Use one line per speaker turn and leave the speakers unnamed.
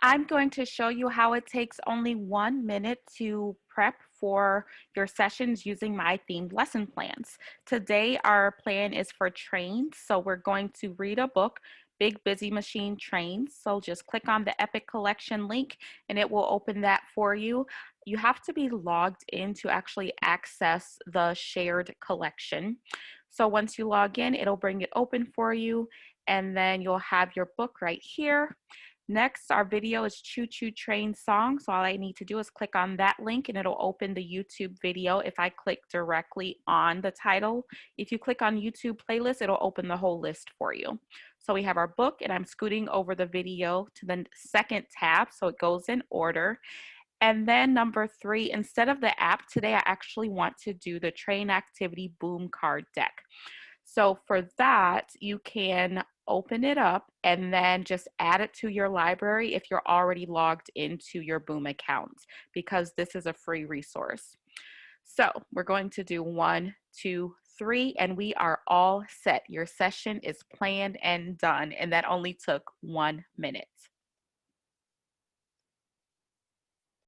I'm going to show you how it takes only 1 minute to prep for your sessions using my themed lesson plans. Today, our plan is for trains, so we're going to read a book, Big Busy Machine Trains. So just click on the Epic Collection link and it will open that for you. You have to be logged in to actually access the shared collection. So once you log in, it'll bring it open for you, and then you'll have your book right here. Next, our video is Choo Choo Train Song. So all I need to do is click on that link and it'll open the YouTube video if I click directly on the title. If you click on YouTube playlist, it'll open the whole list for you. So we have our book, and I'm scooting over the video to the second tab so it goes in order. And then number 3, instead of the app today, I actually want to do the train activity boom card deck. So for that, you can open it up and then just add it to your library if you're already logged into your Boom account, because this is a free resource. So we're going to do 1, 2, 3, and we are all set. Your session is planned and done, and that only took 1 minute.